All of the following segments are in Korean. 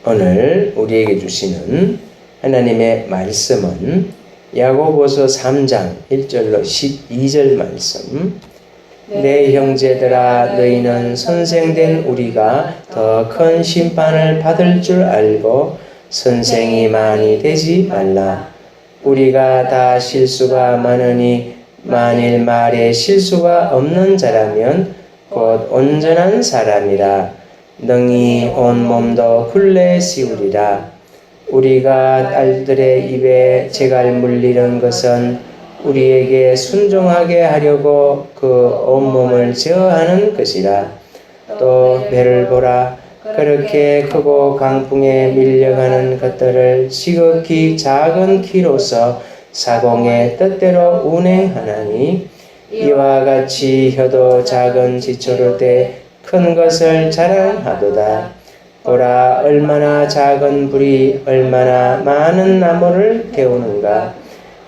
오늘 우리에게 주시는 하나님의 말씀은 야고보서 3장 1절로 12절 말씀. 내 형제들아, 너희는 선생된 우리가 더 큰 심판을 받을 줄 알고 선생이 많이 되지 말라. 우리가 다 실수가 많으니 만일 말에 실수가 없는 자라면 곧 온전한 사람이라. 능히 온 몸도 굴레 씌우리라. 우리가 딸들의 입에 재갈 물리는 것은 우리에게 순종하게 하려고 그 온몸을 제어하는 것이라. 또 배를 보라. 그렇게 크고 강풍에 밀려가는 것들을 지극히 작은 키로서 사공의 뜻대로 운행하나니, 이와 같이 혀도 작은 지초로 돼 큰 것을 자랑하도다. 보라, 얼마나 작은 불이 얼마나 많은 나무를 태우는가.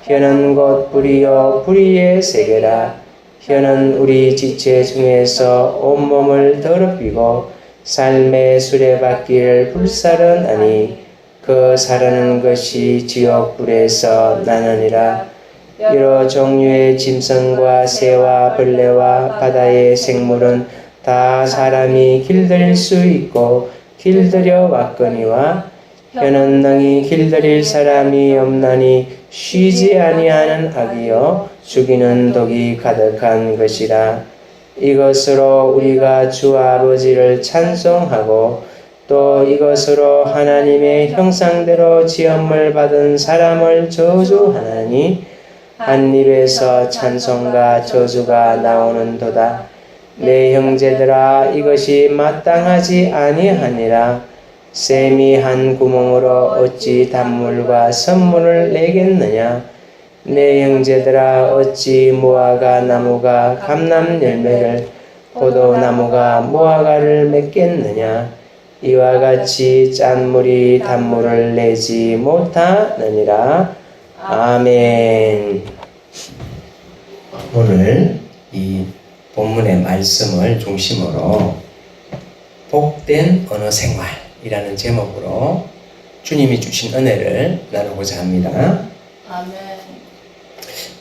혀는 곧 불이요 불의의 세계라. 혀는 우리 지체 중에서 온몸을 더럽히고 삶의 수레바퀴를 불사르나니, 그 사르는 것이 지옥불에서 나느니라. 여러 종류의 짐승과 새와 벌레와 바다의 생물은 다 사람이 길들일 수 있고 길들여 왔거니와, 혀는 능히 길들일 사람이 없나니 쉬지 아니하는 악이요 죽이는 독이 가득한 것이라. 이것으로 우리가 주 아버지를 찬송하고 또 이것으로 하나님의 형상대로 지음을 받은 사람을 저주하나니, 한 입에서 찬송과 저주가 나오는도다. 내 형제들아, 이것이 마땅하지 아니하니라. 샘이 한 구멍으로 어찌 단물과 선물을 내겠느냐. 내 형제들아, 어찌 무화과 나무가 감람 열매를, 포도나무가 무화과를 맺겠느냐. 이와 같이 짠물이 단물을 내지 못하느니라. 아멘. 오늘 이 본문의 말씀을 중심으로 복된 언어 생활이라는 제목으로 주님이 주신 은혜를 나누고자 합니다. 아멘.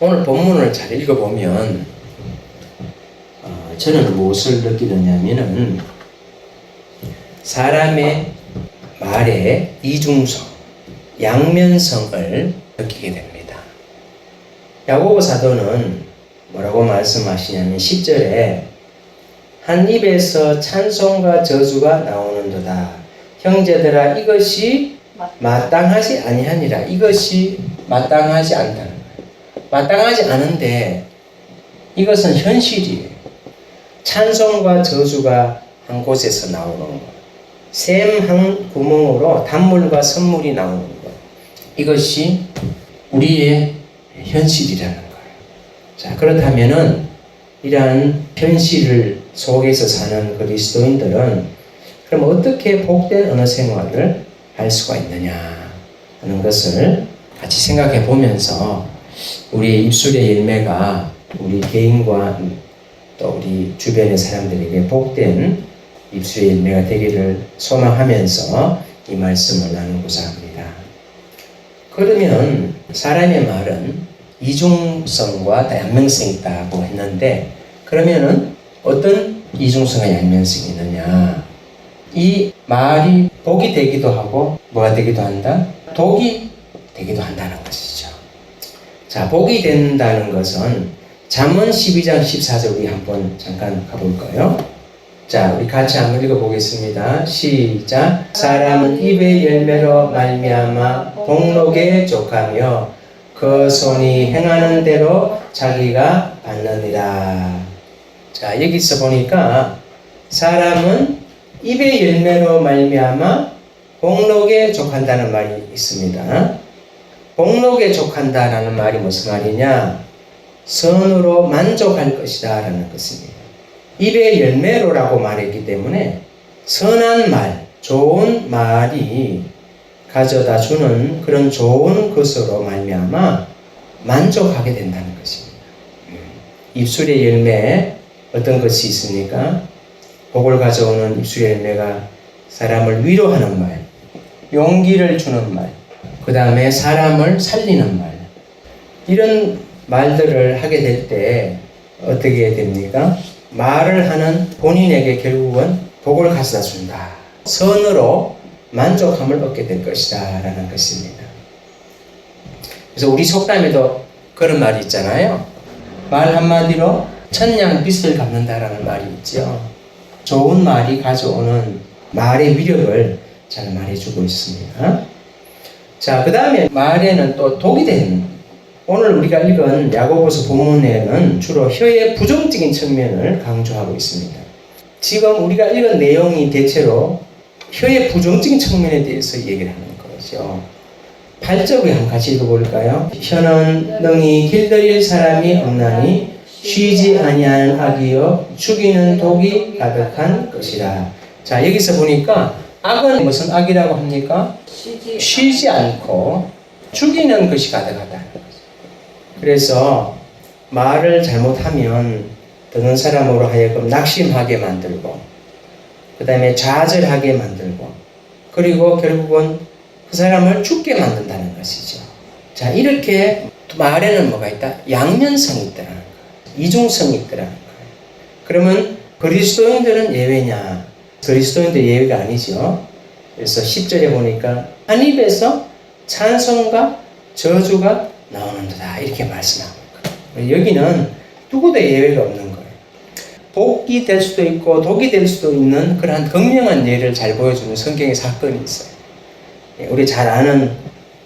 오늘 본문을 잘 읽어보면 저는 무엇을 느끼느냐면은 사람의 말의 이중성, 양면성을 느끼게 됩니다. 야고보 사도는 뭐라고 말씀하시냐면 10절에 한 입에서 찬송과 저주가 나오는도다. 형제들아, 이것이 마땅하지 아니하니라. 이것이 마땅하지 않다는 거예요. 마땅하지 않은데 이것은 현실이에요. 찬송과 저주가 한 곳에서 나오는 것, 샘 한 구멍으로 단물과 선물이 나오는 것, 이것이 우리의 현실이라는 거예요. 자, 그렇다면은 이러한 현실 속에서 사는 그리스도인들은 그럼 어떻게 복된 언어 생활을 할 수가 있느냐 하는 것을 같이 생각해 보면서 우리의 입술의 열매가 우리 개인과 또 우리 주변의 사람들에게 복된 입술의 열매가 되기를 소망하면서 이 말씀을 나누고자 합니다. 그러면 사람의 말은 이중성과 양면성이 있다고 했는데, 그러면은 어떤 이중성과 양면성이 있느냐? 이 말이 복이 되기도 하고 뭐가 되기도 한다? 독이 되기도 한다는 것이죠. 자, 복이 된다는 것은 잠언 12장 14절 우리 한번 잠깐 가볼까요? 자, 우리 같이 한번 읽어보겠습니다. 시작. 사람은 입의 열매로 말미암아 복록에 족하며 그 손이 행하는 대로 자기가 받느니라. 자, 여기서 보니까 사람은 입의 열매로 말미암아 복록에 족한다는 말이 있습니다. 복록에 족한다라는 말이 무슨 말이냐? 선으로 만족할 것이다 라는 것입니다. 입의 열매로라고 말했기 때문에 선한 말, 좋은 말이 가져다 주는 그런 좋은 것으로 말미암아 만족하게 된다는 것입니다. 입술의 열매에 어떤 것이 있습니까? 복을 가져오는 입술의 열매가 사람을 위로하는 말, 용기를 주는 말, 그 다음에 사람을 살리는 말, 이런 말들을 하게 될 때 어떻게 됩니까? 말을 하는 본인에게 결국은 복을 가져다 준다. 선으로 만족함을 얻게 될 것이다 라는 것입니다. 그래서 우리 속담에도 그런 말이 있잖아요. 말 한마디로 천냥 빚을 갚는다라는 말이 있죠. 좋은 말이 가져오는 말의 위력을 잘 말해주고 있습니다. 자, 그 다음에 말에는 또 독이 되는, 오늘 우리가 읽은 야고보서 본문에는 주로 혀의 부정적인 측면을 강조하고 있습니다. 지금 우리가 읽은 내용이 대체로 혀의 부정적인 측면에 대해서 얘기를 하는 거죠. 8절을 한번 같이 읽어볼까요? 혀는 능히 길들일 사람이 없나니 쉬지 아니하는 악이요 죽이는 독이 가득한 것이라. 자, 여기서 보니까 악은 무슨 악이라고 합니까? 쉬지 않고 죽이는 것이 가득하다. 그래서 말을 잘못하면 듣는 사람으로 하여금 낙심하게 만들고, 그 다음에 좌절하게 만들고, 그리고 결국은 그 사람을 죽게 만든다는 것이죠. 자, 이렇게 말에는 뭐가 있다? 양면성이 있다는 거예요. 이중성이 있다는 거예요. 그러면 그리스도인들은 예외냐? 그리스도인들 예외가 아니죠. 그래서 10절에 보니까 한 입에서 찬송과 저주가 나오는도다 이렇게 말씀하고 있거든요. 여기는 누구도 예외가 없는 거예요. 복이 될 수도 있고 독이 될 수도 있는 그러한 극명한 예를 잘 보여주는 성경의 사건이 있어요. 우리 잘 아는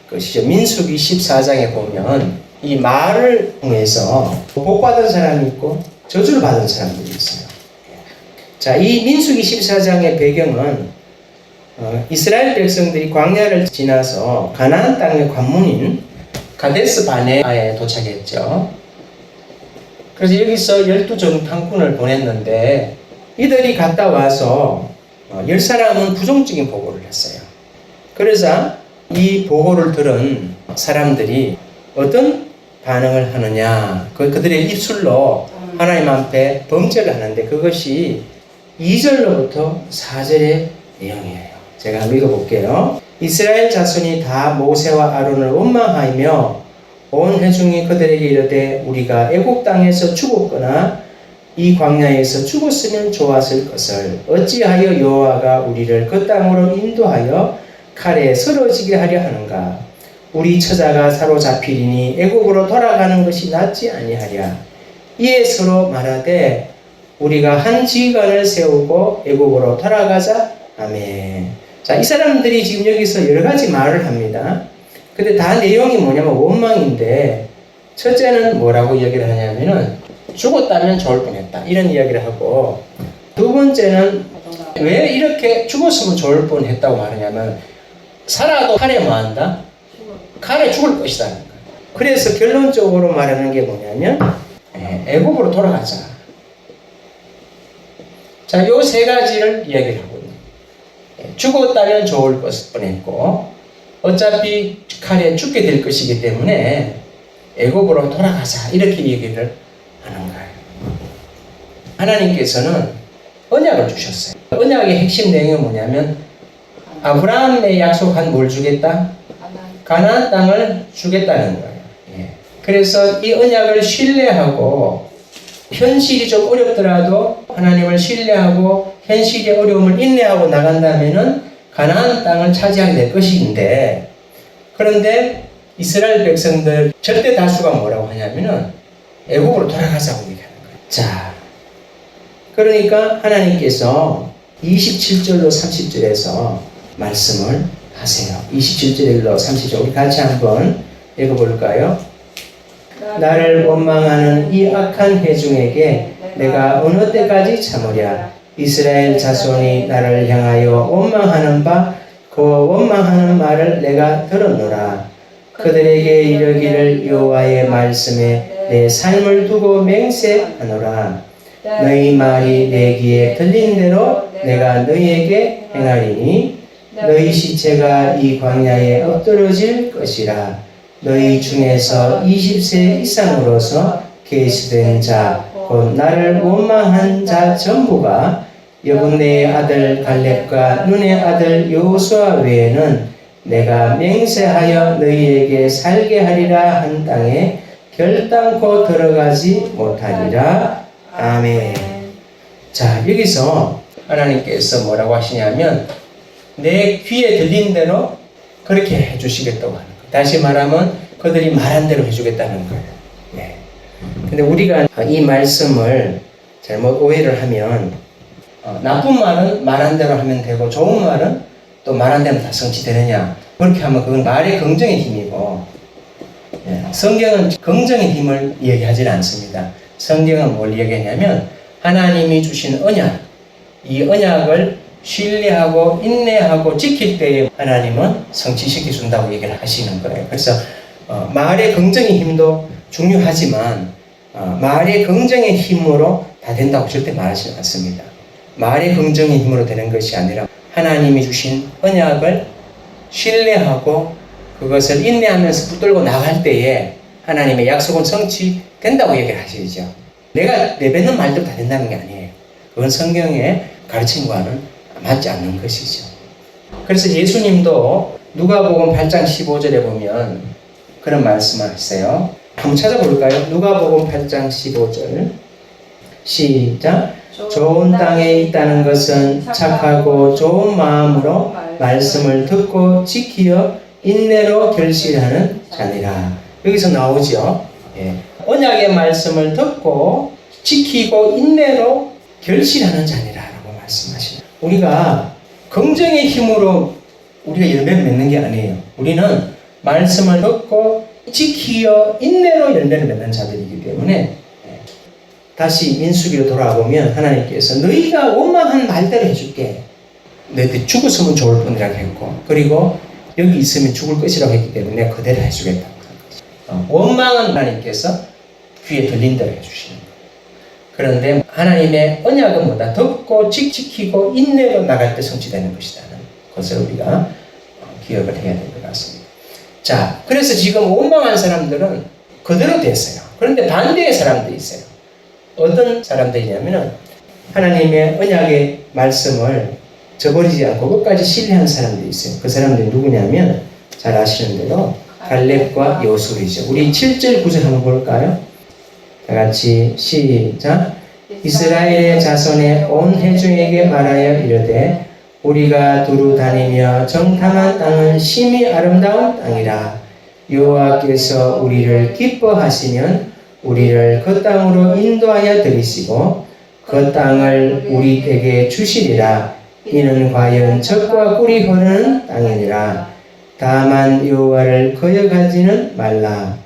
것이죠. 민수기 14장에 보면 이 말을 통해서 복받은 사람이 있고 저주를 받은 사람들이 있어요. 자, 이 민수기 14장의 배경은 이스라엘 백성들이 광야를 지나서 가나안 땅의 관문인 가데스 바네아에 도착했죠. 그래서 여기서 12정탐꾼을 보냈는데 이들이 갔다 와서 10사람은 부정적인 보고를 했어요. 그래서 이 보고를 들은 사람들이 어떤 반응을 하느냐, 그들의 입술로 하나님 앞에 범죄를 하는데 그것이 2절로부터 4절의 내용이에요. 제가 한번 읽어볼게요. 이스라엘 자손이 다 모세와 아론을 원망하며 온 회중이 그들에게 이르되 우리가 애국 땅에서 죽었거나 이 광야에서 죽었으면 좋았을 것을 어찌하여 여호와가 우리를 그 땅으로 인도하여 칼에 쓰러지게 하려 하는가? 우리 처자가 사로잡히리니 애국으로 돌아가는 것이 낫지 아니하랴. 이에 서로 말하되 우리가 한 지휘관을 세우고 애국으로 돌아가자. 아멘. 자, 이 사람들이 지금 여기서 여러 가지 말을 합니다. 근데 다 내용이 뭐냐면 원망인데, 첫째는 뭐라고 이야기를 하냐면은 죽었다면 좋을 뻔했다 이런 이야기를 하고, 두 번째는 왜 이렇게 죽었으면 좋을 뻔했다고 말하냐면 살아도 칼에 뭐한다? 칼에 죽을 것이다. 그래서 결론적으로 말하는 게 뭐냐면 애국으로 돌아가자. 자, 요 세 가지를 이야기를 하고 있는. 죽었다면 좋을 뻔했고 어차피 칼에 죽게 될 것이기 때문에 애국으로 돌아가자 이렇게 얘기를 하는 거예요. 하나님께서는 언약을 주셨어요. 언약의 핵심 내용은 뭐냐면 아브라함에 약속한 뭘 주겠다? 가나안 땅을 주겠다는 거예요. 그래서 이 언약을 신뢰하고 현실이 좀 어렵더라도 하나님을 신뢰하고 현실의 어려움을 인내하고 나간다면은 가나안 땅을 차지하게 될 것인데, 그런데 이스라엘 백성들 절대 다수가 뭐라고 하냐면은 애국으로 돌아가자고 얘기하는 거예요. 자, 그러니까 하나님께서 27절로 30절에서 말씀을 하세요. 27절로 30절 우리 같이 한번 읽어볼까요? 나를 원망하는 이 악한 회중에게 내가 어느 때까지 참으랴. 이스라엘 자손이 나를 향하여 원망하는 바 그 원망하는 말을 내가 들었노라. 그들에게 이르기를 여호와의 말씀에 내 삶을 두고 맹세하노라. 너희 말이 내 귀에 들린 대로 내가 너희에게 행하리니 너희 시체가 이 광야에 엎드러질 것이라. 너희 중에서 20세 이상으로서 계수된 자, 곧 나를 원망한 자 전부가 여분네의 아들 갈렙과 눈의 아들 여호수아 외에는 내가 맹세하여 너희에게 살게 하리라 한 땅에 결단코 들어가지 못하리라. 아멘. 자, 여기서 하나님께서 뭐라고 하시냐면 내 귀에 들린 대로 그렇게 해주시겠다고 하는 거예요. 다시 말하면 그들이 말한 대로 해주겠다는 거예요. 예. 근데 우리가 이 말씀을 잘못 오해를 하면 나쁜 말은 말한 대로 하면 되고 좋은 말은 또 말한 대로 다 성취되느냐, 그렇게 하면 그건 말의 긍정의 힘이고, 예. 성경은 긍정의 힘을 얘기하지 않습니다. 성경은 뭘 얘기하냐면 하나님이 주신 언약, 이 언약을 신뢰하고 인내하고 지킬 때에 하나님은 성취시켜 준다고 얘기를 하시는 거예요. 그래서 말의 긍정의 힘도 중요하지만 말의 긍정의 힘으로 다 된다고 절대 말하지 않습니다. 말의 긍정의 힘으로 되는 것이 아니라 하나님이 주신 언약을 신뢰하고 그것을 인내하면서 붙들고 나갈 때에 하나님의 약속은 성취된다고 얘기를 하시죠. 내가 내뱉는 말도 다 된다는 게 아니에요. 그건 성경의 가르침과는 맞지 않는 것이죠. 그래서 예수님도 누가복음 8장 15절에 보면 그런 말씀을 하세요. 한번 찾아볼까요? 누가복음 8장 15절 시작. 좋은 땅에 있다는 것은 착하고 좋은 마음으로 말씀을 듣고 지키어 인내로 결실하는 자니라. 여기서 나오죠. 예. 언약의 말씀을 듣고 지키고 인내로 결실하는 자니라라고 말씀하시죠. 우리가 긍정의 힘으로 우리가 열매를 맺는 게 아니에요. 우리는 말씀을 듣고 지키어 인내로 열매를 맺는 자들이기 때문에, 다시 민수기로 돌아보면 하나님께서 너희가 원망한 말대로 해줄게. 너희들 죽었으면 좋을 뿐이라고 했고, 그리고 여기 있으면 죽을 것이라고 했기 때문에 그대로 해주겠다고 한 거죠. 원망은 하나님께서 귀에 들린 대로 해주시는 거예요. 그런데 하나님의 언약은 뭐다? 듣고 지키고 인내로 나갈 때 성취되는 것이라는 것을 우리가 기억을 해야 될 것 같습니다. 자, 그래서 지금 원망한 사람들은 그대로 됐어요. 그런데 반대의 사람도 있어요. 어떤 사람들이냐면은 하나님의 언약의 말씀을 저버리지 않고 끝까지 신뢰한 사람들이 있어요. 그 사람들이 누구냐면 잘 아시는 대로 갈렙과 여호수아죠. 우리 7절 9절 한번 볼까요? 다 같이 시작. 이스라엘의 자손의 온 회중에게 말하여 이르되 우리가 두루 다니며 정탐한 땅은 심히 아름다운 땅이라. 여호와께서 우리를 기뻐하시면 우리를 그 땅으로 인도하여 들이시고 그 땅을 우리에게 주시리라. 이는 과연 젖과 꿀이 흐르는 땅이니라. 다만 여호와를 거역하지는 말라.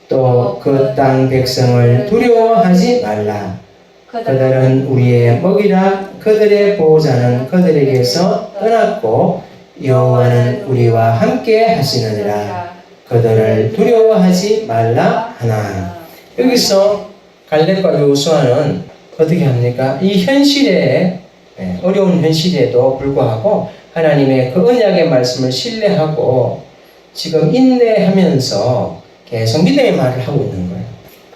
또 그 땅 백성을 두려워하지 말라. 그들은 우리의 먹이라. 그들의 보호자는 그들에게서 떠났고 여호와는 우리와 함께 하시느니라. 그들을 두려워하지 말라 하나. 여기서 갈렙과 여호수아는 어떻게 합니까? 이 현실에, 어려운 현실에도 불구하고 하나님의 그 언약의 말씀을 신뢰하고 지금 인내하면서 계속 믿음의 말을 하고 있는 거예요.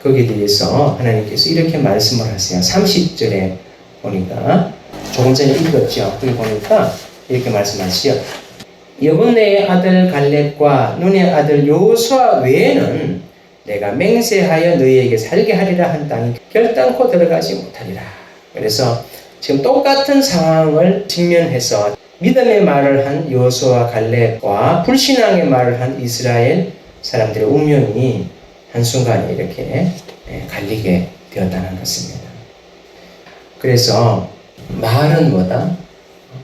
거기에 대해서 하나님께서 이렇게 말씀을 하세요. 30절에 보니까 조금 전에 읽었죠. 거기 보니까 이렇게 말씀하시죠. 여분네의 아들 갈렙과 눈의 아들 여호수아 외에는 내가 맹세하여 너희에게 살게 하리라 한 땅이 결단코 들어가지 못하리라. 그래서 지금 똑같은 상황을 직면해서 믿음의 말을 한 여호수아 갈렙과 불신앙의 말을 한 이스라엘 사람들의 운명이 한순간에 이렇게 갈리게 되었다는 것입니다. 그래서 말은 뭐다?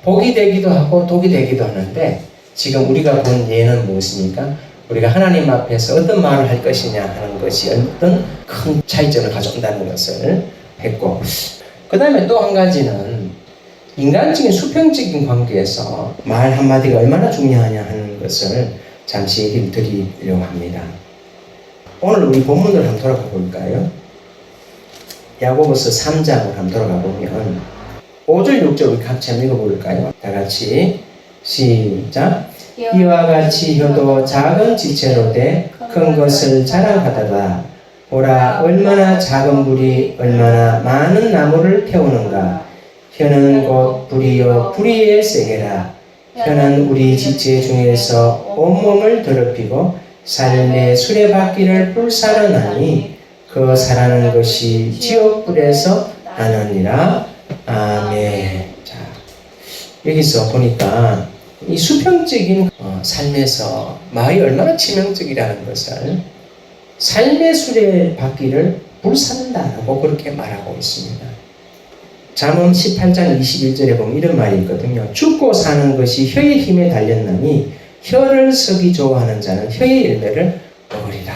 복이 되기도 하고 독이 되기도 하는데 지금 우리가 본 예는 무엇입니까? 우리가 하나님 앞에서 어떤 말을 할 것이냐 하는 것이 어떤 큰 차이점을 가져온다는 것을 했고, 그 다음에 또 한 가지는 인간적인 수평적인 관계에서 말 한마디가 얼마나 중요하냐 하는 것을 잠시 얘기를 드리려고 합니다. 오늘 우리 본문으로 한번 돌아가 볼까요? 야고보서 3장으로 한번 돌아가 보면 5절 6절 우리 같이 한번 읽어볼까요? 다 같이 시작. 이와 같이 혀도 작은 지체로 돼 큰 것을 자랑하다가 보라 얼마나 작은 불이 얼마나 많은 나무를 태우는가. 혀는 곧 불이요 불의의 세계라. 혀는 우리 지체 중에서 온몸을 더럽히고 삶의 수레바퀴를 불사르나니 그 사라는 것이 지옥불에서 나느니라. 아멘. 자, 여기서 보니까 이 수평적인 삶에서 말이 얼마나 치명적이라는 것을 삶의 수레바퀴를 불사른다라고 그렇게 말하고 있습니다. 잠언 18장 21절에 보면 이런 말이 있거든요. 죽고 사는 것이 혀의 힘에 달렸나니 혀를 쓰기 좋아하는 자는 혀의 열매를 먹으리라.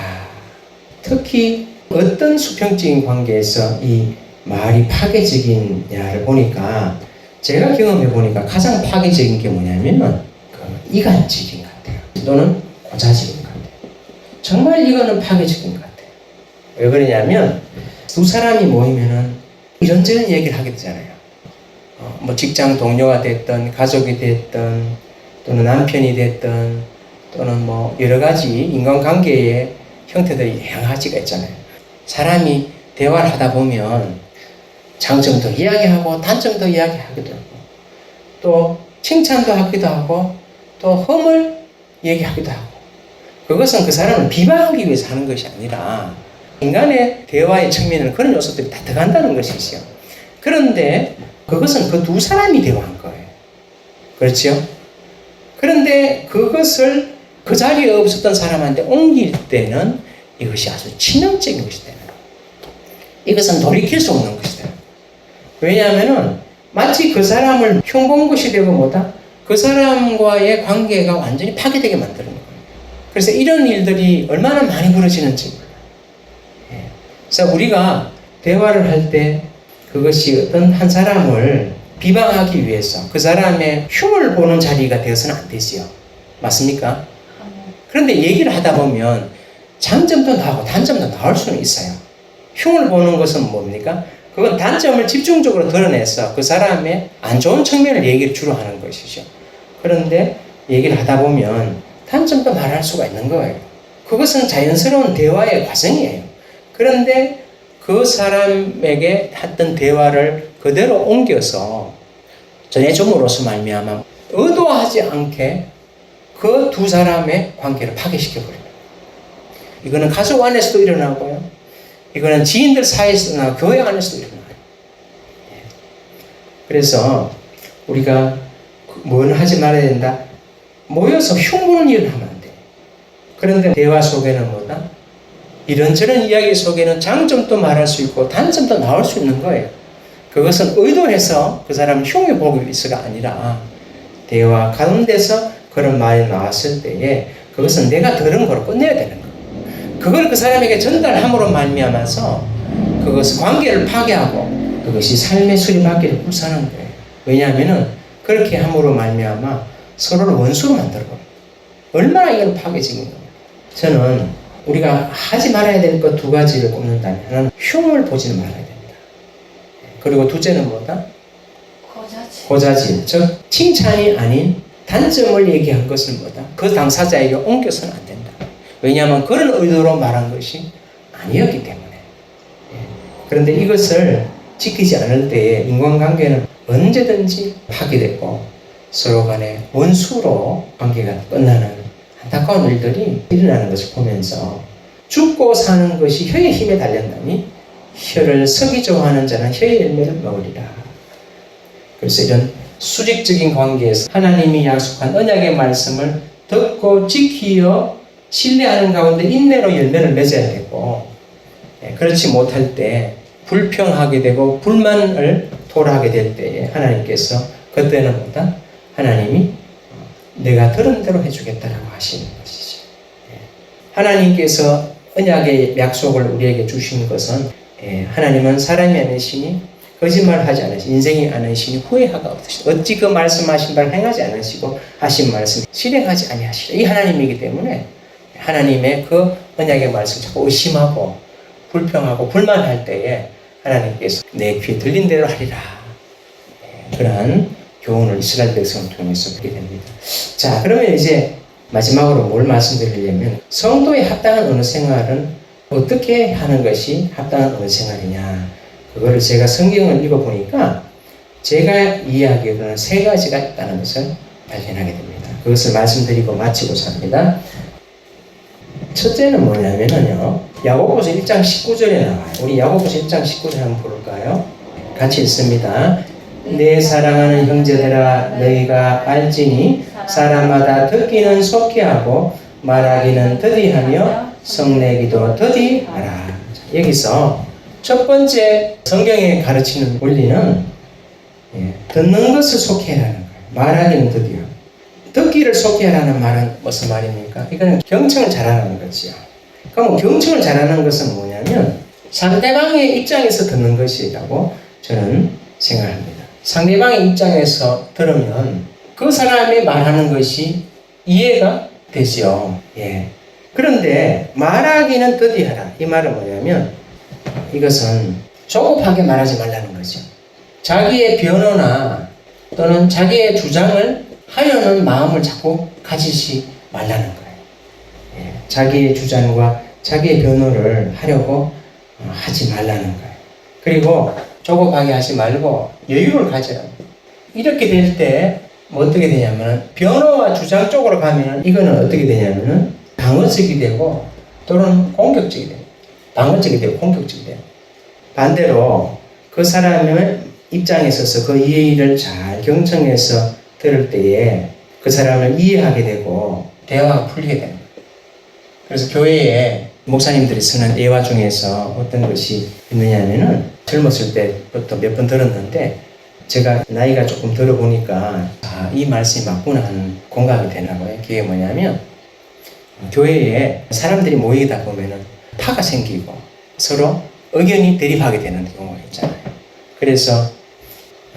특히 어떤 수평적인 관계에서 이 말이 파괴적이냐를 보니까 제가 경험해 보니까 가장 파괴적인 게 뭐냐면 이간적인 것 같아요. 또는 고자적인 것 같아요. 정말 이거는 파괴적인 것 같아요. 왜 그러냐면 두 사람이 모이면은 이런저런 얘기를 하게 되잖아요. 뭐 직장 동료가 됐든 가족이 됐든 또는 남편이 됐든 또는 뭐 여러 가지 인간관계의 형태들이 여러 가지가 있잖아요. 사람이 대화를 하다 보면 장점도 이야기하고 단점도 이야기하기도 하고 또 칭찬도 하기도 하고 또 흠을 얘기하기도 하고 그것은 그 사람을 비방하기 위해서 하는 것이 아니라 인간의 대화의 측면에는 그런 요소들이 다 들어간다는 것이죠. 그런데 그것은 그 두 사람이 대화한 거예요. 그렇죠? 그런데 그것을 그 자리에 없었던 사람한테 옮길 때는 이것이 아주 치명적인 것이 되는 거예요. 이것은 돌이킬 수 없는 것이 되는 거예요. 왜냐하면 마치 그 사람을 흉본 것이 되고 뭐다? 그 사람과의 관계가 완전히 파괴되게 만드는 거예요. 그래서 이런 일들이 얼마나 많이 벌어지는지 몰라요. 그래서 우리가 대화를 할 때 그것이 어떤 한 사람을 비방하기 위해서 그 사람의 흉을 보는 자리가 되어서는 안 되지요. 맞습니까? 그런데 얘기를 하다 보면 장점도 나오고 단점도 나올 수는 있어요. 흉을 보는 것은 뭡니까? 그건 단점을 집중적으로 드러내서 그 사람의 안 좋은 측면을 얘기를 주로 하는 것이죠. 그런데 얘기를 하다 보면 단점도 말할 수가 있는 거예요. 그것은 자연스러운 대화의 과정이에요. 그런데 그 사람에게 했던 대화를 그대로 옮겨서 전해줌으로써 말미암아 의도하지 않게 그 두 사람의 관계를 파괴시켜버려요. 이거는 가족 안에서도 일어나고요. 이거는 지인들 사이에서나 교회 안에서도 일어나요. 그래서 우리가 뭘 하지 말아야 된다? 모여서 흉보는 일을 하면 안 돼요. 그런데 대화 속에는 뭐다? 이런저런 이야기 속에는 장점도 말할 수 있고 단점도 나올 수 있는 거예요. 그것은 의도해서 그 사람을 흉해 보기 위해서가 아니라 대화 가운데서 그런 말이 나왔을 때에 그것은 내가 들은 거로 끝내야 되는 거예요. 그걸 그 사람에게 전달함으로 말미암아서 그것은 관계를 파괴하고 그것이 삶의 수리바퀴를 불사는 거예요. 왜냐하면은 그렇게 함으로 말미암아 서로를 원수로 만들어버려요. 얼마나 이건 파괴적인 겁니다. 저는 우리가 하지 말아야 될 것 두 가지를 꼽는다면 하나는 흉을 보지는 말아야 됩니다. 그리고 둘째는 뭐다? 고자질. 즉 칭찬이 아닌 단점을 얘기한 것을 뭐다? 그 당사자에게 옮겨서는 안 된다. 왜냐하면 그런 의도로 말한 것이 아니었기 때문에. 그런데 이것을 지키지 않을 때에 인간관계는 언제든지 파괴되고 서로 간에 원수로 관계가 끝나는 안타까운 일들이 일어나는 것을 보면서 죽고 사는 것이 혀의 힘에 달렸나니 혀를 쓰기 좋아하는 자는 혀의 열매를 먹으리라. 그래서 이런 수직적인 관계에서 하나님이 약속한 언약의 말씀을 듣고 지키어 신뢰하는 가운데 인내로 열매를 맺어야 되고 그렇지 못할 때 불평하게 되고 불만을 토로하게 될 때에 하나님께서 그때는 뭐다? 하나님이 내가 들은 대로 해주겠다라고 하시는 것이죠. 하나님께서 언약의 약속을 우리에게 주신 것은 하나님은 사람이 아니시니 거짓말하지 않으시고 인생이 아니시니 후회하가 없으시다. 어찌 그 말씀하신 바를 행하지 않으시고 하신 말씀 실행하지 아니하시라. 이 하나님이기 때문에 하나님의 그 언약의 말씀을 자꾸 의심하고 불평하고 불만할 때에 하나님께서 내 귀에 들린 대로 하리라. 그러한 교훈을 이스라엘 백성을 통해서 듣게 됩니다. 자, 그러면 이제 마지막으로 뭘 말씀드리려면 성도의 합당한 언어 생활은 어떻게 하는 것이 합당한 언어 생활이냐. 그거를 제가 성경을 읽어보니까 제가 이야기하기로는 세 가지가 있다는 것을 발견하게 됩니다. 그것을 말씀드리고 마치고자 합니다. 첫째는 뭐냐면요. 야고보서 1장 19절에 나와요. 우리 야고보서 1장 19절 한번 볼까요? 같이 읽습니다. 내 사랑하는 형제들아 너희가 알지니 사람마다 듣기는 속히 하고 말하기는 더디하며 성내기도 더디하라. 여기서 첫 번째 성경에 가르치는 원리는 듣는 것을 속히 하라는 거예요. 말하기는 더디하고. 듣기를 속히 하라는 말은 무슨 말입니까? 이거는 경청을 잘하는 거지요. 그럼 경청을 잘하는 것은 뭐냐면 상대방의 입장에서 듣는 것이라고 저는 생각합니다. 상대방의 입장에서 들으면 그 사람이 말하는 것이 이해가 되죠. 그런데 말하기는 더디하라. 이 말은 뭐냐면 이것은 조급하게 말하지 말라는 거죠. 자기의 변호나 또는 자기의 주장을 하려는 마음을 자꾸 가지지 말라는 거예요. 자기의 주장과 자기의 변호를 하려고 하지 말라는 거예요. 그리고 조급하게 하지 말고 여유를 가져라. 이렇게 될 때 뭐 어떻게 되냐면 변호와 주장 쪽으로 가면 이거는 어떻게 되냐면은 방어적이 되고 또는 공격적이 돼요. 방어적이 되고 공격적이 돼요. 반대로 그 사람의 입장에 서서 그 이해를 잘 경청해서 들을 때에 그 사람을 이해하게 되고 대화가 풀리게 됩니다. 그래서 교회에 목사님들이 쓰는 예화 중에서 어떤 것이 있느냐면은 젊었을 때부터 몇 번 들었는데 제가 나이가 조금 들어보니까 이 말씀이 맞구나 하는 공감이 되나봐요. 그게 뭐냐면 교회에 사람들이 모이다 보면은 파가 생기고 서로 의견이 대립하게 되는 경우가 있잖아요. 그래서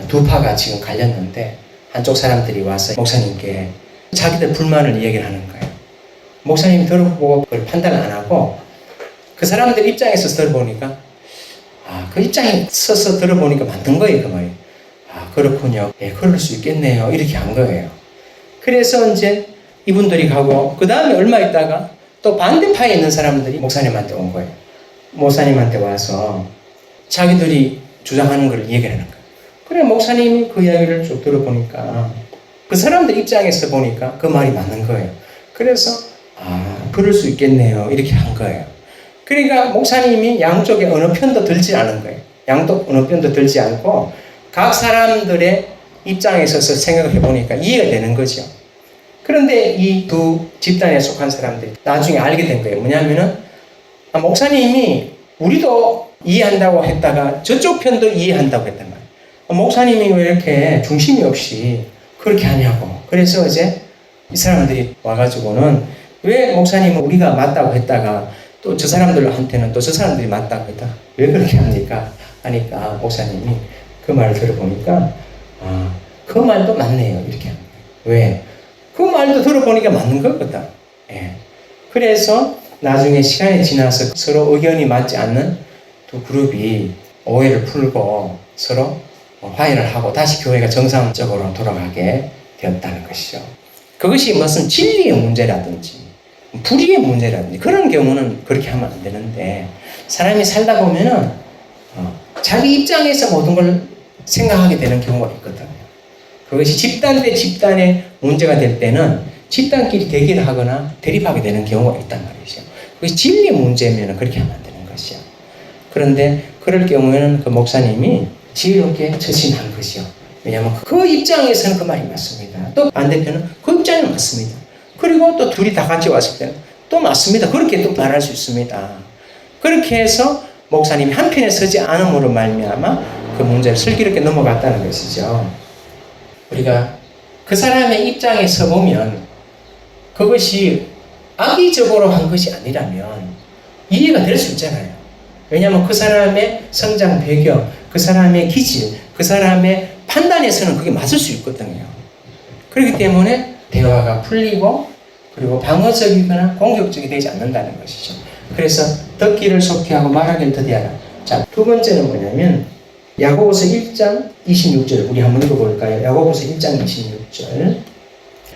두 파가 지금 갈렸는데 한쪽 사람들이 와서 목사님께 자기들 불만을 얘기를 하는 거예요. 목사님이 들어보고 그걸 판단을 안 하고 그 사람들 입장에서 들어보니까 그 입장에 서서 들어보니까 맞는 거예요. 그 말이. 그렇군요. 그럴 수 있겠네요. 이렇게 한 거예요. 그래서 이제 이분들이 가고 그 다음에 얼마 있다가 또 반대파에 있는 사람들이 목사님한테 온 거예요. 목사님한테 와서 자기들이 주장하는 걸 얘기하는 거예요. 그래 목사님이 그 이야기를 쭉 들어보니까 그 사람들 입장에서 보니까 그 말이 맞는 거예요. 그래서 그럴 수 있겠네요. 이렇게 한 거예요. 그러니까 목사님이 양쪽에 어느 편도 들지 않은 거예요. 양쪽 어느 편도 들지 않고 각 사람들의 입장에 서서 생각을 해보니까 이해가 되는 거죠. 그런데 이 두 집단에 속한 사람들이 나중에 알게 된 거예요. 뭐냐면은 목사님이 우리도 이해한다고 했다가 저쪽 편도 이해한다고 했단 말이에요. 목사님이 왜 이렇게 중심이 없이 그렇게 하냐고. 그래서 이제 이 사람들이 와가지고는 왜 목사님은 우리가 맞다고 했다가 또 저 사람들한테는 또 저 사람들이 맞다고 했다. 왜 그렇게 합니까? 하니까 목사님이 그 말을 들어보니까 그 말도 맞네요. 이렇게 합니다. 왜? 그 말도 들어보니까 맞는 거거든. 그래서 나중에 시간이 지나서 서로 의견이 맞지 않는 두 그룹이 오해를 풀고 서로 화해를 하고 다시 교회가 정상적으로 돌아가게 되었다는 것이죠. 그것이 무슨 진리의 문제라든지 불의의 문제라든지 그런 경우는 그렇게 하면 안 되는데 사람이 살다 보면은 자기 입장에서 모든 걸 생각하게 되는 경우가 있거든요. 그것이 집단 대 집단의 문제가 될 때는 집단끼리 대결을 하거나 대립하게 되는 경우가 있단 말이죠. 그것이 진리의 문제면 그렇게 하면 안 되는 것이요. 그런데 그럴 경우에는 그 목사님이 지혜롭게 처신한 것이요. 왜냐하면 그 입장에서는 그 말이 맞습니다. 또 반대편은 그 입장이 맞습니다. 그리고 또 둘이 다 같이 왔을 때는 또 맞습니다. 그렇게 또 말할 수 있습니다. 그렇게 해서 목사님이 한편에 서지 않음으로 말미암아 그 문제를 슬기롭게 넘어갔다는 것이죠. 우리가 그 사람의 입장에 서보면 그것이 악의적으로 한 것이 아니라면 이해가 될 수 있잖아요. 왜냐하면 그 사람의 성장 배경, 그 사람의 기질, 그 사람의 판단에서는 그게 맞을 수 있거든요. 그렇기 때문에 대화가 풀리고 그리고 방어적이거나 공격적이 되지 않는다는 것이죠. 그래서 듣기를 속히 하고 말하기를 더디하라. 자, 두 번째는 뭐냐면 야고보서 1장 26절 우리 한번 읽어볼까요? 야고보서 1장 26절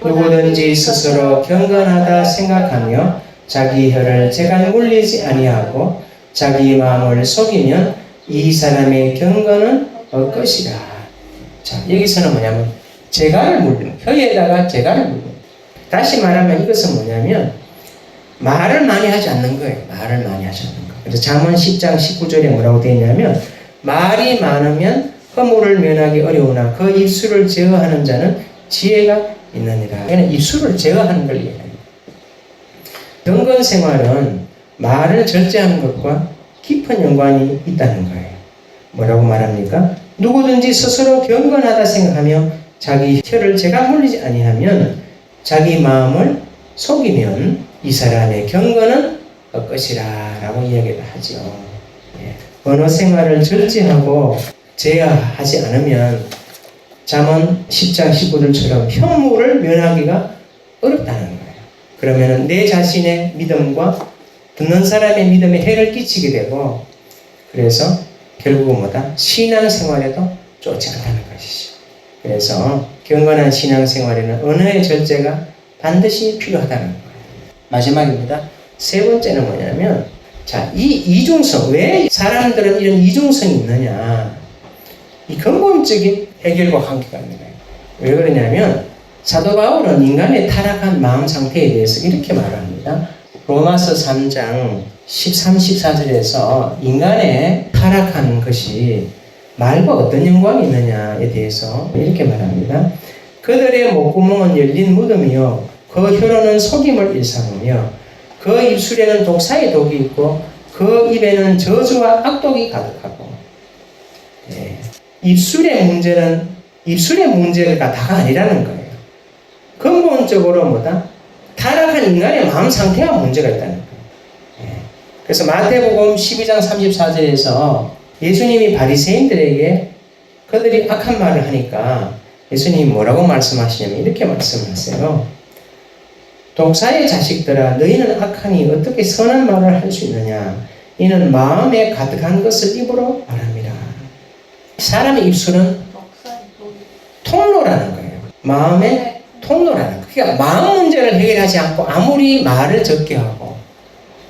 누구든지 스스로 경건하다 생각하며 자기 혀를 재간 물리지 아니하고 자기 마음을 속이면 이 사람의 경건은 것이라. 자, 여기서는 뭐냐면 재갈을 물리는, 혀에다가 재갈을 물리는. 다시 말하면 이것은 뭐냐면 말을 많이 하지 않는 거예요. 말을 많이 하지 않는 거. 그래서 잠언 10장 19절에 뭐라고 되어 있냐면 말이 많으면 허물을 면하기 어려우나 그 입술을 제어하는 자는 지혜가 있느니라. 그러니까 입술을 제어하는 걸 얘기합니다. 경건 생활은 말을 절제하는 것과 깊은 연관이 있다는 거예요. 뭐라고 말합니까? 누구든지 스스로 경건하다 생각하며 자기 혀를 제가 물리지 아니하면 자기 마음을 속이면 이 사람의 경건은 엇것이라 라고 이야기를 하죠. 예. 언어 생활을 절제하고 제어하지 않으면 잠언 10장 19절처럼 혐오를 면하기가 어렵다는 거예요. 그러면 내 자신의 믿음과 듣는 사람의 믿음에 해를 끼치게 되고 그래서 결국은 뭐다? 신앙생활에도 좋지 않다는 것이죠. 그래서 경건한 신앙생활에는 언어의 절제가 반드시 필요하다는 거예요. 마지막입니다. 세 번째는 뭐냐면 자, 이 이중성, 왜 사람들은 이런 이중성이 있느냐? 이 근본적인 해결과 관계가 있는 거예요. 왜 그러냐면 사도 바울은 인간의 타락한 마음 상태에 대해서 이렇게 말합니다. 로마서 3장 13, 14절에서 인간의 타락한 것이 말과 어떤 연관이 있느냐에 대해서 이렇게 말합니다. 그들의 목구멍은 열린 무덤이요 그 혀로는 속임을 일삼으며 그 입술에는 독사의 독이 있고 그 입에는 저주와 악독이 가득하고. 네. 입술의 문제가 다가 아니라는 거예요. 근본적으로 뭐다? 타락한 인간의 마음 상태가 문제가 있다는 거예요. 네. 그래서 마태복음 12장 34절에서 예수님이 바리새인들에게 그들이 악한 말을 하니까 예수님이 뭐라고 말씀하시냐면 이렇게 말씀하세요. 독사의 자식들아 너희는 악하니 어떻게 선한 말을 할 수 있느냐. 이는 마음에 가득한 것을 입으로 말합니다. 사람의 입술은 통로라는 거예요. 마음의 통로라는 거예요. 그러니까 마음 문제를 해결하지 않고 아무리 말을 적게 하고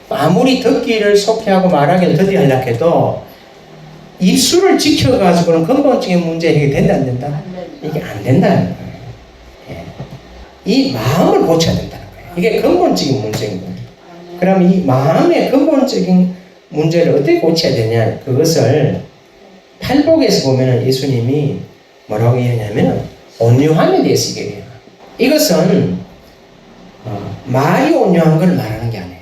아무리 듣기를 속히 하고 말하기를 더디 하려고 해도 입술을 지켜가지고는 근본적인 문제 해결이 된다 안 된다? 이게 안 된다는 거예요. 예. 이 마음을 고쳐야 된다는 거예요. 이게 근본적인 문제인 거예요. 그럼 이 마음의 근본적인 문제를 어떻게 고쳐야 되냐? 그것을 팔복에서 보면 예수님이 뭐라고 얘기하냐면 온유함에 대해서 얘기해요. 이것은 말이 온유한 걸 말하는 게 아니에요.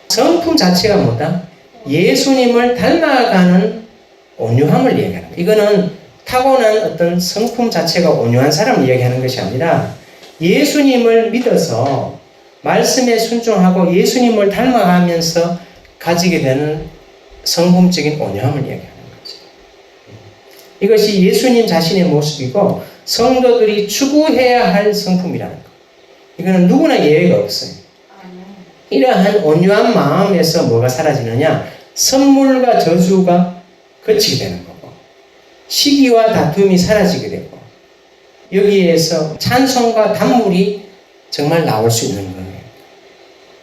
성품 자체가 뭐다? 예수님을 닮아가는 온유함을 얘기하는 거예요. 이거는 타고난 어떤 성품 자체가 온유한 사람을 얘기하는 것이 아니라 예수님을 믿어서 말씀에 순종하고 예수님을 닮아가면서 가지게 되는 성품적인 온유함을 얘기하는 거죠. 이것이 예수님 자신의 모습이고 성도들이 추구해야 할 성품이라는 거. 이거는 누구나 예외가 없어요. 이러한 온유한 마음에서 뭐가 사라지느냐? 선물과 저주가 그치게 되는 거고 시기와 다툼이 사라지게 되고 여기에서 찬송과 단물이 정말 나올 수 있는 거예요.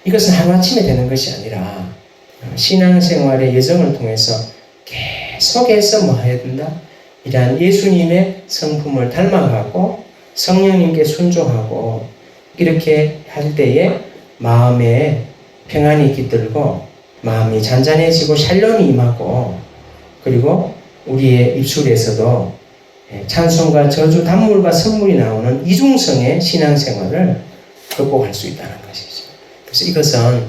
이것은 하루아침에 되는 것이 아니라 신앙생활의 여정을 통해서 계속해서 뭐 해야 된다? 이러한 예수님의 성품을 닮아가고 성령님께 순종하고 이렇게 할 때에 마음에 평안이 깃들고 마음이 잔잔해지고 샬롬이 임하고 그리고 우리의 입술에서도 찬송과 저주, 단물과 선물이 나오는 이중성의 신앙생활을 극복할 수 있다는 것이죠. 그래서 이것은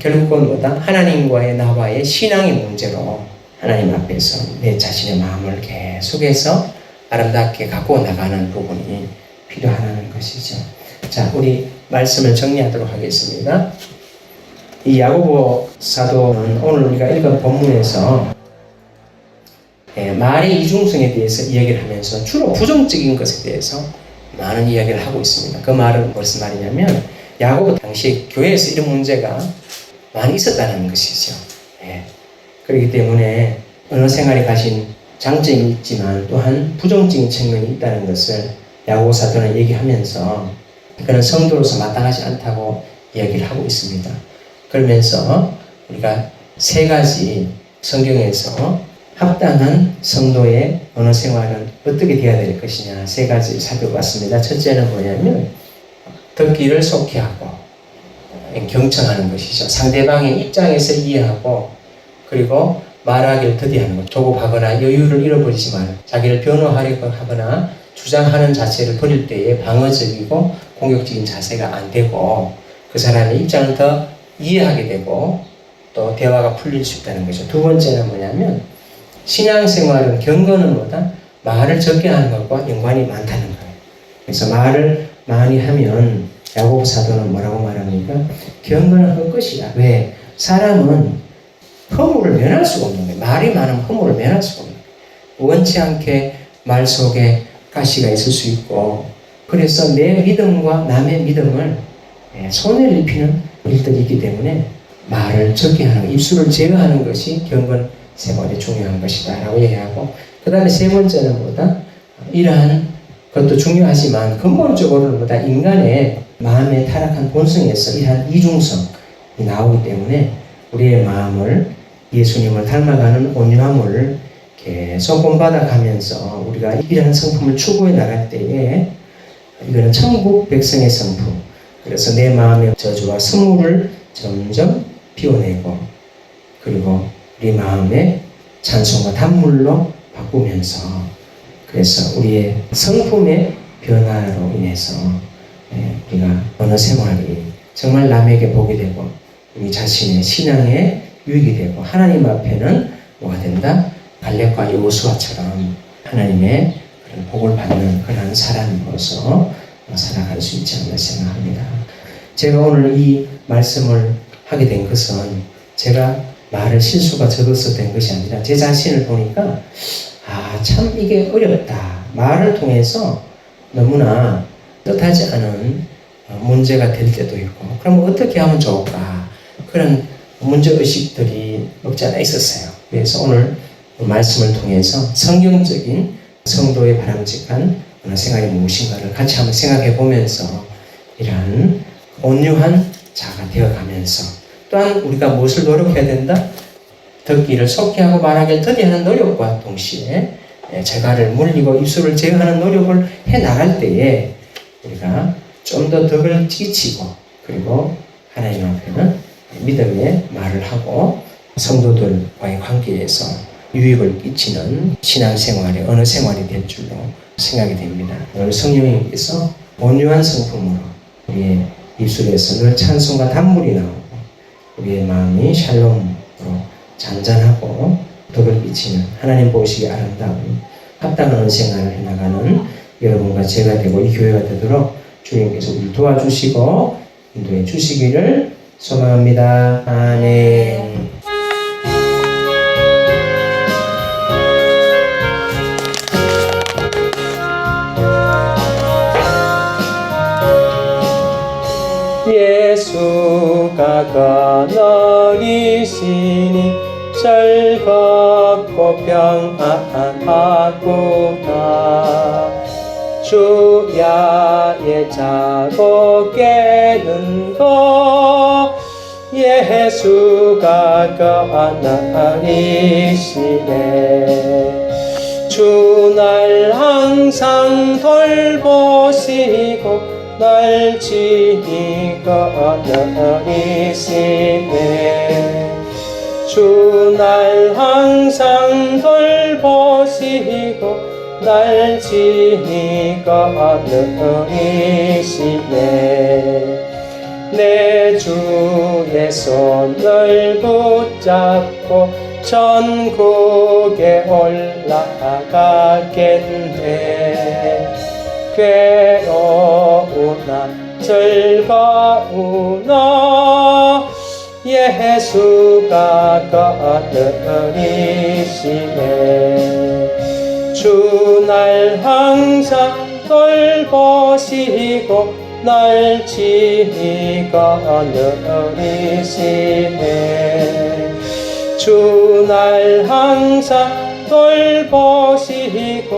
결국은 뭐다? 하나님과의 나와의 신앙의 문제로 하나님 앞에서 내 자신의 마음을 계속해서 아름답게 갖고 나가는 부분이 필요하다는 것이죠. 자, 우리 말씀을 정리하도록 하겠습니다. 이 야고보 사도는 오늘 우리가 읽은 본문에서 말의 이중성에 대해서 이야기를 하면서 주로 부정적인 것에 대해서 많은 이야기를 하고 있습니다. 그 말은 무슨 말이냐면 야고보 당시 교회에서 이런 문제가 많이 있었다는 것이죠. 그렇기 때문에 언어 생활에 가진 장점이 있지만 또한 부정적인 측면이 있다는 것을 야고보 사도는 얘기하면서 그는 성도로서 마땅하지 않다고 이야기를 하고 있습니다. 그러면서 우리가 세 가지 성경에서 합당한 성도의 언어 생활은 어떻게 되어야 될 것이냐, 세 가지 살펴봤습니다. 첫째는 뭐냐면 듣기를 속히하고 경청하는 것이죠. 상대방의 입장에서 이해하고, 그리고 말하기를 더디하는 것. 조급하거나 여유를 잃어버리지 말고 자기를 변호하려고 하거나 주장하는 자체를 버릴 때에 방어적이고 공격적인 자세가 안 되고, 그 사람의 입장을 더 이해하게 되고 또 대화가 풀릴 수 있다는 거죠. 두 번째는 뭐냐면 신앙생활은 경건은 뭐다? 말을 적게 하는 것과 연관이 많다는 거예요. 그래서 말을 많이 하면 야고보 사도는 뭐라고 말합니까? 경건은 헛것이다. 왜? 사람은 허물을 면할 수가 없는 거예요. 말이 많으면 허물을 면할 수가 없는 거예요. 원치 않게 말 속에 가시가 있을 수 있고, 그래서 내 믿음과 남의 믿음을 손해를 입히는 일들이 있기 때문에 말을 적게 하는, 입술을 제어하는 것이 경건 생활이 중요한 것이다 라고 얘기하고, 그 다음에 세 번째는 뭐다? 이러한 것도 중요하지만 근본적으로는 뭐다? 인간의 마음의 타락한 본성에서 이러한 이중성이 나오기 때문에 우리의 마음을 예수님을 닮아가는 온유함을 계속 본받아 가면서 우리가 이러한 성품을 추구해 나갈 때에 이거는 천국 백성의 성품, 그래서 내 마음의 저주와 선물을 점점 피워내고, 그리고 우리 마음의 찬송과 단물로 바꾸면서, 그래서 우리의 성품의 변화로 인해서 우리가 언어 생활이 정말 남에게 복이 되고 우리 자신의 신앙에 유익이 되고, 하나님 앞에는 뭐가 된다? 갈렙과 여호수아처럼 하나님의 그런 복을 받는 그런 사람으로서 살아갈 수 있지 않나 생각합니다. 제가 오늘 이 말씀을 하게 된 것은 제가 말을 실수가 적어서 된 것이 아니라 제 자신을 보니까 참 이게 어렵다. 말을 통해서 너무나 뜻하지 않은 문제가 될 때도 있고, 그럼 어떻게 하면 좋을까? 그런 문제의식들이 없지 않아 있었어요. 그래서 오늘 말씀을 통해서 성경적인 성도의 바람직한 생활이 무엇인가를 같이 한번 생각해 보면서 이러한 온유한 자가 되어가면서, 또한 우리가 무엇을 노력해야 된다? 듣기를 속히 하고 말하기를 더디하는 노력과 동시에 재갈을 물리고 입술을 제어하는 노력을 해 나갈 때에 우리가 좀 더 덕을 끼치고, 그리고 하나님 앞에는 믿음의 말을 하고 성도들과의 관계에서 유익을 끼치는 신앙생활의 언어 생활이 될 줄로 생각이 됩니다. 오늘 성령님께서 온유한 성품으로 우리의 입술에서 늘 찬송과 단물이 나오고 우리의 마음이 샬롬으로 잔잔하고 덕을 끼치는 하나님 보시기에 아름다운 합당한 언생활을 해나가는 여러분과 제가 되고 이 교회가 되도록 주님께서 우리를 도와주시고 인도해 주시기를 소망합니다. 아멘. 예수가 거느리시니 즐겁고 평안하구나. 주야에 자고 깨는 것 예수가 거느리시네. 주 날 항상 돌보시고 날 친히 거느리시네. 주 날 항상 돌보시고 날 친히 거느리시네. 내 주의 손을 붙잡고 천국에 올라가겠네. 괴로우나 즐거우나 예수가 거느리시네. 주 날 항상 돌보시고 날 친히 거느리시네. 주 날 항상 돌보시고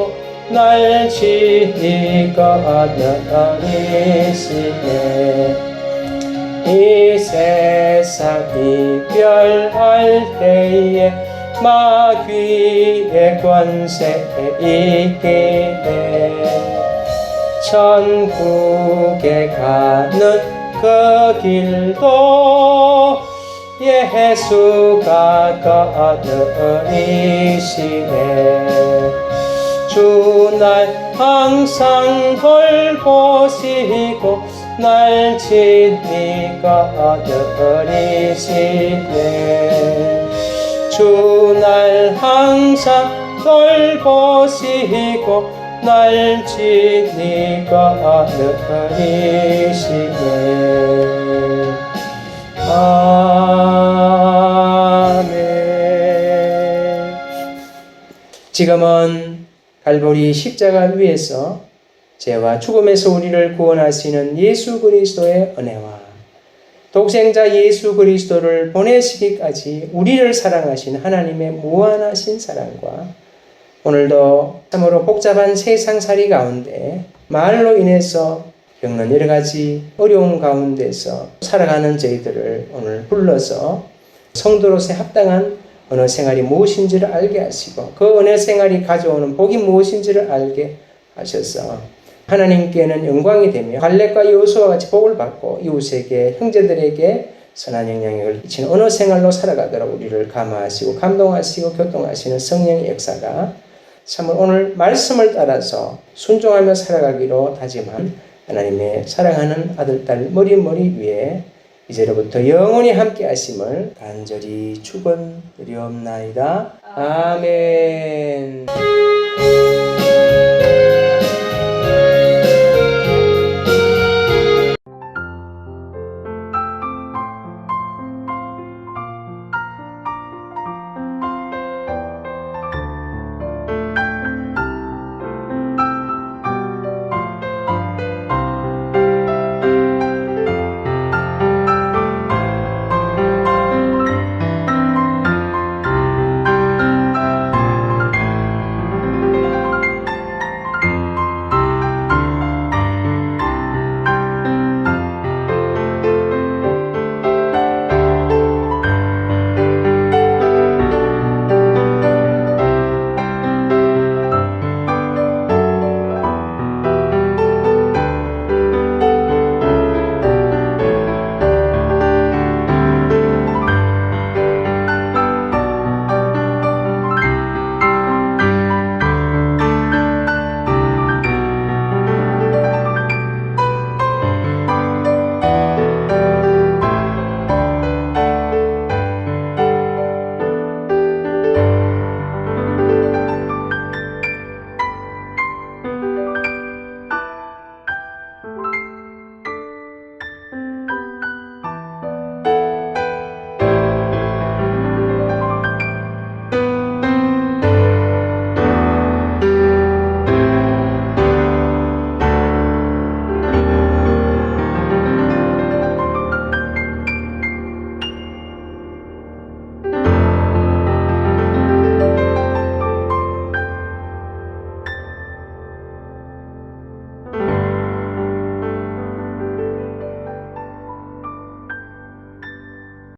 날 친히 거느리시네. 이 세상 이별할 때에 마귀의 권세 있기에 천국에 가는 그 길도 예수가 거느리시네. 주 날 항상 돌보시고 날 친히 거느리시네. 주 날 항상 돌보시고 날 친히 거느리시네. 아멘. 지금은 갈보리 십자가 위에서 죄와 죽음에서 우리를 구원하시는 예수 그리스도의 은혜와 독생자 예수 그리스도를 보내시기까지 우리를 사랑하신 하나님의 무한하신 사랑과 오늘도 참으로 복잡한 세상살이 가운데 말로 인해서 겪는 여러 가지 어려운 가운데서 살아가는 저희들을 오늘 불러서 성도로서 합당한 언어 생활이 무엇인지를 알게 하시고 그 언어 생활이 가져오는 복이 무엇인지를 알게 하셔서 하나님께는 영광이 되며 갈렙과 여호수아와 같이 복을 받고 이웃에게 형제들에게 선한 영향력을 끼치는 언어 생활로 살아가도록 우리를 감화하시고 감동하시고 교통하시는 성령의 역사가 참으로 오늘 말씀을 따라서 순종하며 살아가기로 다짐한 하나님의 사랑하는 아들, 딸 머리 위에 이제로부터 영원히 함께 하심을 간절히 축원드리옵나이다. 아멘.